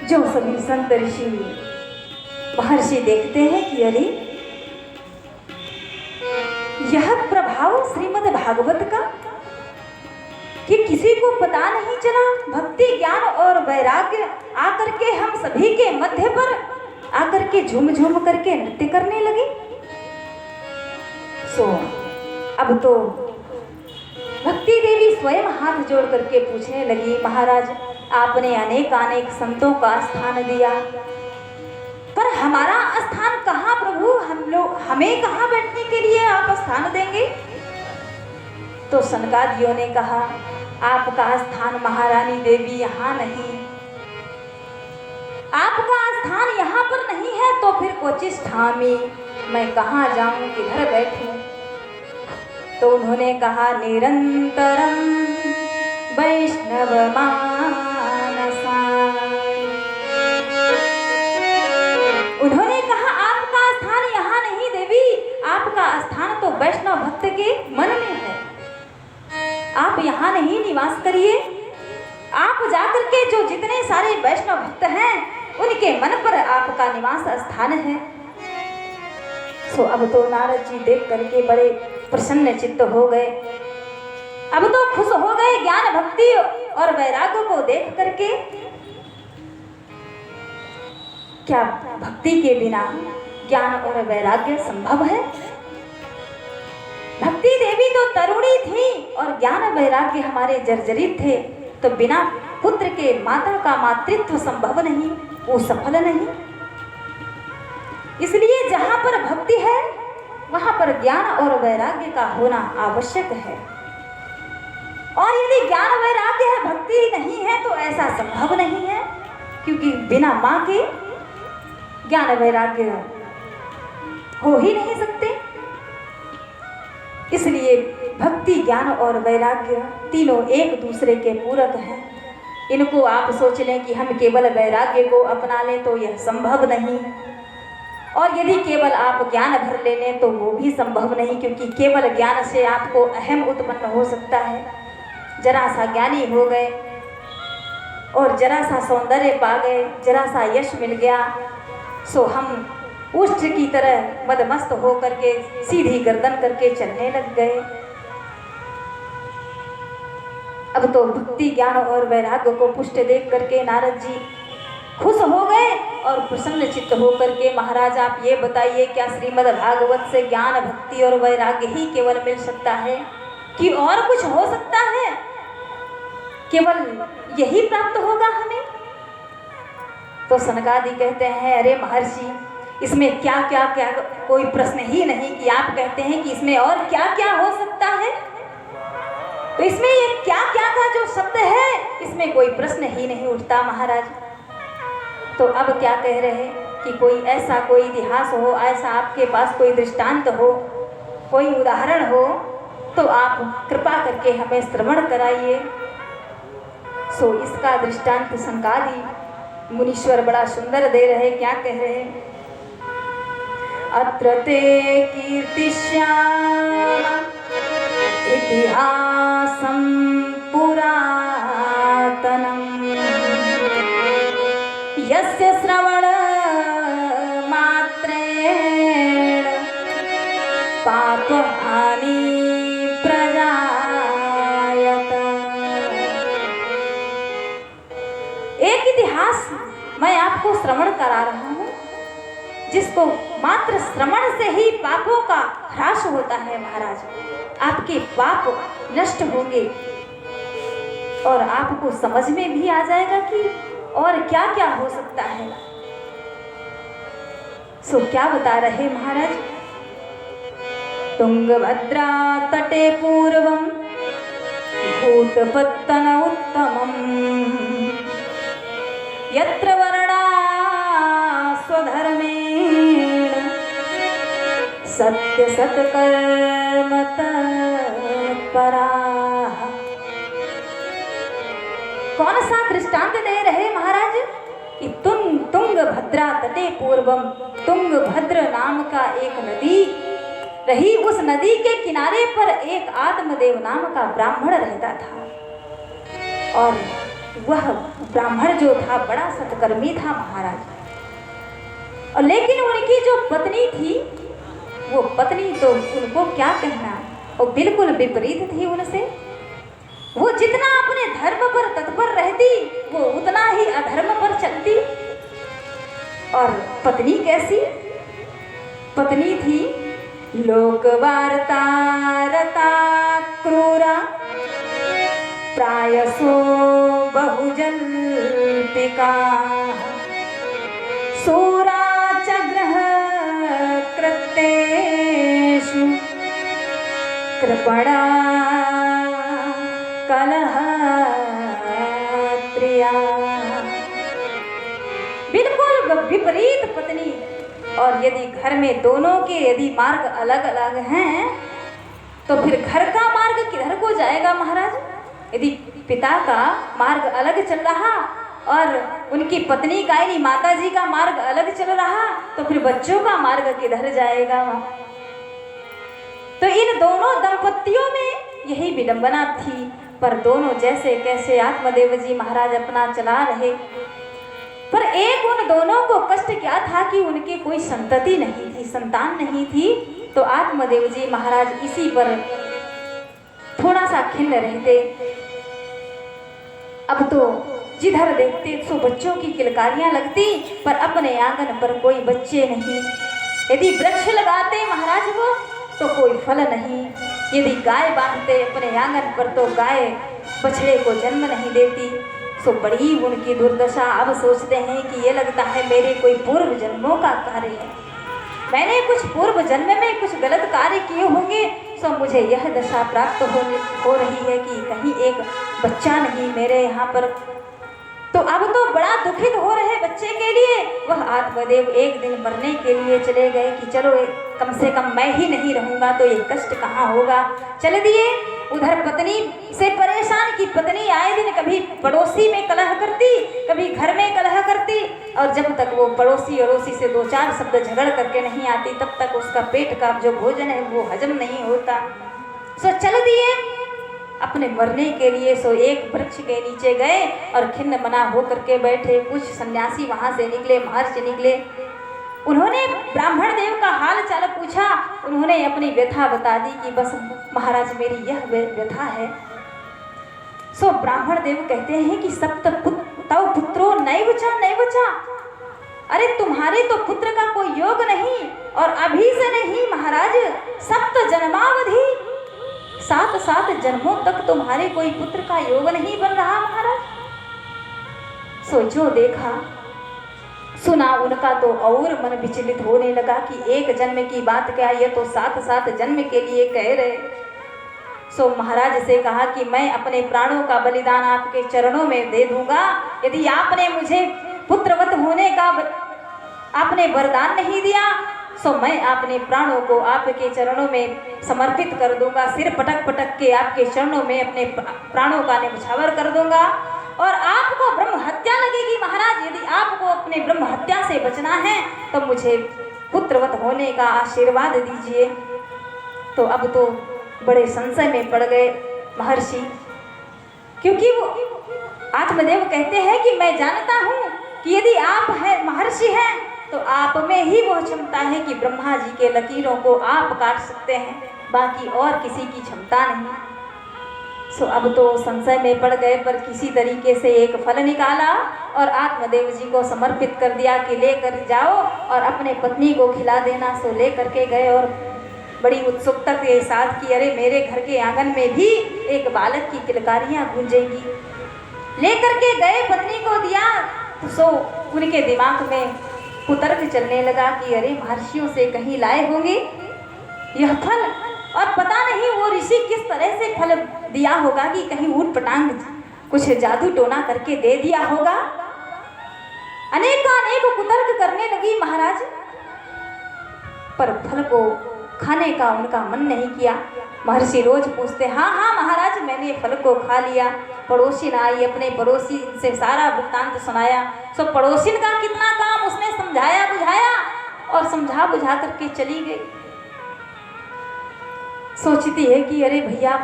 जो सभी संत ऋषि महर्षि देखते हैं कि अरे यह प्रभाव श्रीमद् भागवत का कि किसी को पता नहीं चला, भक्ति ज्ञान और वैराग्य आकर के हम सभी के मध्य पर आकर के झूम झूम करके नृत्य करने लगे। अब तो भक्ति देवी स्वयं हाथ जोड़ करके पूछने लगी, महाराज आपने अनेक अनेक संतों का स्थान दिया, पर हमारा स्थान कहाँ प्रभु, हमें कहाँ बैठने के लिए आप स्थान देंगे? तो सनकादियों ने कहा, आपका स्थान महारानी देवी यहाँ नहीं, आपका स्थान यहाँ पर नहीं है, तो फिर कोचिष्ठामी मैं कहाँ जाऊं, किधर बैठूं? तो उन्होंने कहा, निरंतरम वैष्णव मानसा। उन्होंने कहा, आपका स्थान यहाँ नहीं देवी, आपका स्थान तो वैष्णव भक्त के मन में है, आप यहाँ नहीं निवास करिए, आप जाकर के जो जितने सारे वैष्णव भक्त हैं उनके मन पर आपका निवास स्थान है। सो अब तो नारद जी देख करके बड़े प्रसन्न चित्त हो गए, अब तो खुश हो गए ज्ञान भक्ति और वैराग्य को देख करके। क्या भक्ति के बिना ज्ञान और वैराग्य संभव है? भक्ति देवी तो तरुणी थी और ज्ञान वैराग्य हमारे जर्जरित थे, तो बिना पुत्र के माता का मातृत्व संभव नहीं, वो सफल नहीं। इसलिए जहाँ पर भक्ति है वहाँ पर ज्ञान और वैराग्य का होना आवश्यक है, और यदि ज्ञान वैराग्य है भक्ति नहीं है तो ऐसा संभव नहीं है, क्योंकि बिना माँ के ज्ञान वैराग्य हो ही नहीं सकते। इसलिए भक्ति ज्ञान और वैराग्य तीनों एक दूसरे के पूरक हैं। इनको आप सोच लें कि हम केवल वैराग्य को अपना लें तो यह संभव नहीं, और यदि केवल आप ज्ञान भर ले लें तो वो भी संभव नहीं, क्योंकि केवल ज्ञान से आपको अहम उत्पन्न हो सकता है। जरा सा ज्ञानी हो गए और जरा सा सौंदर्य पा गए, जरा सा यश मिल गया, सो हम उष्ट की तरह मदमस्त हो करके सीधी गर्दन करके चलने लग गए। अब तो भक्ति ज्ञान और वैराग्य को पुष्ट देख करके नारद जी खुश हो गए और प्रसन्न चित्त हो करके, महाराज आप ये बताइए, क्या श्रीमद् भागवत से ज्ञान भक्ति और वैराग्य ही केवल मिल सकता है कि और कुछ हो सकता है? केवल यही प्राप्त होगा हमें? तो सनकादि कहते हैं, अरे महर्षि इसमें क्या क्या क्या कोई प्रश्न ही नहीं कि आप कहते हैं कि इसमें और क्या क्या हो सकता है। तो इसमें ये क्या क्या का जो शब्द है इसमें कोई प्रश्न ही नहीं उठता महाराज। तो अब क्या कह रहे हैं कि कोई ऐसा कोई इतिहास हो, ऐसा आपके पास कोई दृष्टांत हो, कोई उदाहरण हो, तो आप कृपा करके हमें श्रवण कराइए। सो इसका दृष्टांत सनकादि मुनीश्वर बड़ा सुंदर दे रहे। क्या कह रहे हैं? अत्र ते कीर्तिष्याम इतिहासं पुरातनं यस्य श्रवण मात्रेण पापहानि प्रजायत। एक इतिहास मैं आपको श्रवण करा रहा हूँ, जिसको मात्र श्रवण से ही पापों का ह्रास होता है महाराज। आपके पाप नष्ट होंगे और आपको समझ में भी आ जाएगा कि और क्या क्या हो सकता है। सो क्या बता रहे महाराज? तुंगभद्रा तटे पूर्वम भूतपत्तन उत्तमम यत्र वर्णा स्वधर्मेण सत्य सत्कर्म तत्पराः। कौन सा दृष्टांत दे रहे महाराज कि तुंगभद्रा तटे पूर्वम, तुंगभद्र नाम का एक नदी रही, उस नदी के किनारे पर एक आत्मदेव नाम का ब्राह्मण रहता था, और वह ब्राह्मण जो था बड़ा सत्कर्मी था महाराज, और लेकिन उनकी जो पत्नी थी, वो पत्नी तो उनको क्या कहना, वो बिल्कुल विपरीत थी उनसे। वो जितना अपने धर्म पर तत्पर रहती, वो उतना ही अधर्म पर चलती। और पत्नी कैसी? पत्नी थी लोक वार्ता रता क्रूरा, प्रायसो बहुजल्पिका, सूरा च ग्रह कृत्येषु कृपणा कलह प्रिया। बिल्कुल विपरीत पत्नी। और यदि घर में दोनों के यदि मार्ग अलग अलग हैं, तो फिर घर का मार्ग किधर को जाएगा महाराज? यदि पिता का मार्ग अलग चल रहा और उनकी पत्नी का यानी माता जी का मार्ग अलग चल रहा, तो फिर बच्चों का मार्ग किधर जाएगा? तो इन दोनों दंपतियों में यही विडंबना थी। पर दोनों जैसे कैसे आत्मदेव जी महाराज अपना चला रहे, पर एक उन दोनों को कष्ट क्या था कि उनकी कोई संतति नहीं थी, संतान नहीं थी। तो आत्मदेव जी महाराज इसी पर थोड़ा सा खिन्न रहते। अब तो जिधर देखते सो बच्चों की किलकारियां लगती, पर अपने आंगन पर कोई बच्चे नहीं। यदि वृक्ष लगाते महाराज वो, तो कोई फल नहीं। यदि गाय बांधते अपने आंगन पर, तो गाय बछड़े को जन्म नहीं देती। सो बड़ी उनकी दुर्दशा। अब सोचते हैं कि ये लगता है मेरे कोई पूर्व जन्मों का कार्य है, मैंने कुछ पूर्व जन्म में कुछ गलत कार्य किए होंगे, सो मुझे यह दशा प्राप्त हो रही है कि कहीं एक बच्चा नहीं मेरे यहाँ पर। तो अब तो बड़ा दुखित हो रहे बच्चे के लिए। वह आत्मदेव एक दिन मरने के लिए चले गए कि चलो कम से कम मैं ही नहीं रहूँगा तो ये कष्ट कहाँ होगा। चल दिए। उधर पत्नी से परेशान की पत्नी आए दिन कभी पड़ोसी में कलह करती, कभी घर में कलह करती, और जब तक वो पड़ोसी अड़ोसी से दो चार शब्द झगड़ करके नहीं आती, तब तक उसका पेट का जो भोजन है वो हजम नहीं होता। सो चल दिए अपने मरने के लिए। सो एक वृक्ष के नीचे गए और खिन्न मना होकर के बैठे। कुछ सन्यासी वहाँ से निकले, महर्षि निकले। उन्होंने ब्राह्मण देव का हाल चाल पूछा, उन्होंने अपनी व्यथा बता दी कि बस महाराज मेरी यह व्यथा है। सो ब्राह्मण देव कहते हैं कि सप्त तव पुत्रो नैवचा नैवचा, अरे तुम्हारे तो पुत्र का कोई योग नहीं, और अभी से नहीं महाराज, सप्त जन्मावधि 7 जन्मों तक तुम्हारे कोई पुत्र का योग नहीं बन रहा महाराज। सो जो देखा सुना उनका तो और मन विचलित होने लगा कि एक जन्म की बात क्या, ये तो 7 जन्म के लिए कह रहे। सो महाराज से कहा कि मैं अपने प्राणों का बलिदान आपके चरणों में दे दूंगा, यदि आपने मुझे पुत्रवत होने का आपने वरदान नहीं दिया, सो मैं अपने प्राणों को आपके चरणों में समर्पित कर दूंगा, सिर पटक पटक के आपके चरणों में अपने प्राणों का निछावर कर दूंगा, और आपको ब्रह्म हत्या लगेगी महाराज। यदि आपको अपने ब्रह्म हत्या से बचना है तो मुझे पुत्रवत होने का आशीर्वाद दीजिए। तो अब तो बड़े संशय में पड़ गए महर्षि, क्योंकि वो आत्मदेव कहते हैं कि मैं जानता हूँ कि यदि आप हैं महर्षि हैं तो आप में ही वह क्षमता है कि ब्रह्मा जी के लकीरों को आप काट सकते हैं, बाकी और किसी की क्षमता नहीं। सो अब तो संशय में पड़ गए, पर किसी तरीके से एक फल निकाला और आत्मदेव जी को समर्पित कर दिया कि लेकर जाओ और अपने पत्नी को खिला देना। सो ले करके गए और बड़ी उत्सुकता के साथ कि अरे मेरे घर के आंगन में भी एक बालक की किलकारियाँ गूंजेंगी। ले करके गए, पत्नी को दिया। तो सो उनके दिमाग में कुतर्क चलने लगा कि अरे महर्षियों से कहीं लाए होंगे यह फल, और पता नहीं वो ऋषि किस तरह से फल दिया होगा कि कहीं ऊट पटांग कुछ जादू टोना करके दे दिया होगा। अनेक कुतर्क करने लगी महाराज, पर फल को खाने का उनका मन नहीं किया। महर्षि रोज पूछते, हाँ हाँ महाराज मैंने फल को खा लिया। पड़ोसिन आई, अपने पड़ोसी से सारा वृत्तांत सुनाया। सो पड़ोसिन का कितना काम उसने समझाया बुझाया और समझा बुझा करके चली गई। सोचती है कि अरे भैया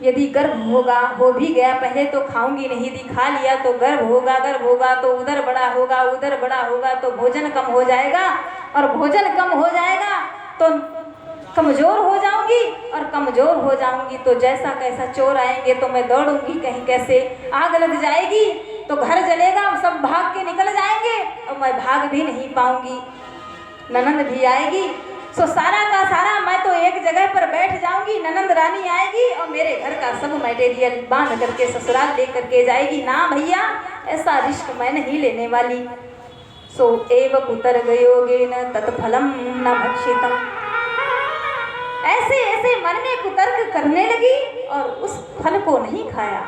यदि गर्भ होगा, हो भी गया, पहले तो खाऊंगी नहीं थी, खा लिया तो गर्भ होगा तो उधर बड़ा होगा, उधर बड़ा होगा तो भोजन कम हो जाएगा, और भोजन कम हो जाएगा तो कमज़ोर हो जाऊंगी, और कमज़ोर हो जाऊंगी तो जैसा कैसा चोर आएंगे तो मैं दौड़ूंगी कहीं कैसे, आग लग जाएगी तो घर जलेगा, सब भाग के निकल जाएंगे और मैं भाग भी नहीं पाऊंगी, ननंद भी आएगी, सो सारा का सारा मैं तो एक जगह पर बैठ जाऊंगी, ननंद रानी आएगी और मेरे घर का सब मटेरियल बांध करके ससुराल ले करके जाएगी। ना भैया, ऐसा रिस्क मैं नहीं लेने वाली। सो एव कुतर गयोगेन तत्फलम न भक्षितम। ऐसे ऐसे मन में कुतर्क करने लगी और उस फल को नहीं खाया।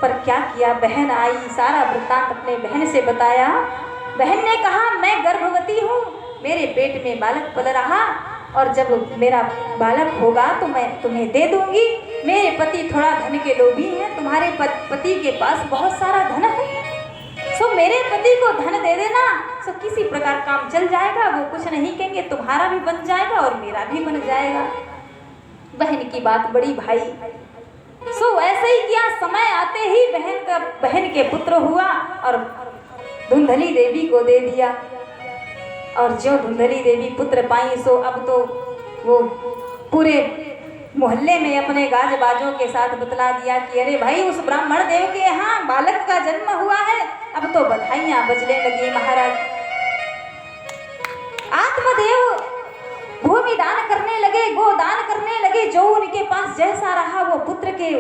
पर क्या किया, बहन आई, सारा वृत्तांत अपने बहन से बताया। बहन ने कहा मैं गर्भवती हूँ, मेरे पेट में बालक पल रहा, और जब मेरा बालक होगा तो मैं तुम्हें दे दूंगी। मेरे पति थोड़ा धन के लोभी हैं, तुम्हारे पति के पास बहुत सारा धन है, सो मेरे पति को धन दे देना, सो किसी प्रकार काम चल जाएगा, वो कुछ नहीं कहेंगे, तुम्हारा भी बन जाएगा और मेरा भी बन जाएगा। बहन की बात बड़ी भाई। सो ऐसे ही किया। समय आते ही बहन के पुत्र हुआ और धुंधली देवी को दे दिया। और जो धुंधली देवी पुत्र पाई, सो अब तो वो पूरे मोहल्ले में अपने गाज बाजों के साथ बतला दिया कि अरे भाई, उस ब्राह्मण देव के यहाँ बालक का जन्म हुआ है। अब तो बधाइयां बजने लगी। महाराज आत्मदेव भूमि दान करने लगे, गोदान करने लगे, जो उनके पास जैसा रहा वो पुत्र के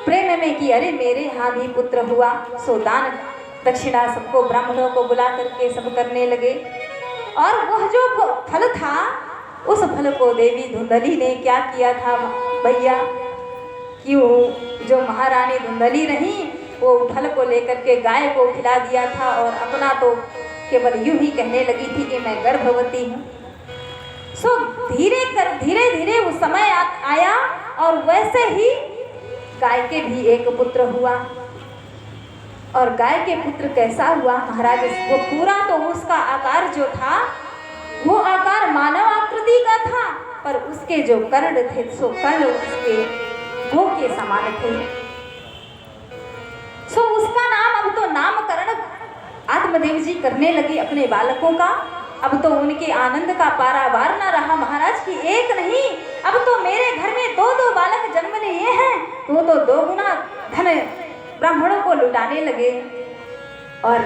प्रेम में कि अरे मेरे यहाँ भी पुत्र हुआ। सो दान दक्षिणा सबको, ब्राह्मणों को बुला करके सब करने लगे। और वह जो फल था, उस फल को देवी धुंधली ने क्या किया था भैया, क्यों जो महारानी धुंधली रही वो फल को लेकर के गाय को खिला दिया था, और अपना तो केवल यूं ही कहने लगी थी कि मैं गर्भवती हूँ। सो धीरे धीरे वो समय आया और वैसे ही गाय के भी एक पुत्र हुआ। और गाय के पुत्र कैसा हुआ महाराज, वो पूरा तो उसका आकार जो था वो आकार मानव आकृति का था, पर उसके जो कर्ण थे, सो कर्ण उसके गो के समान थे। सो उसका नाम, अब तो नामकरण आत्मदेव जी करने लगे अपने बालकों का। अब तो उनके आनंद का पारावार ना रहा महाराज की एक नहीं, अब तो मेरे घर में 2-2 बालक जन्म लिए हैं, तो 2 गुना धन ब्राह्मणों को लुटाने लगे। और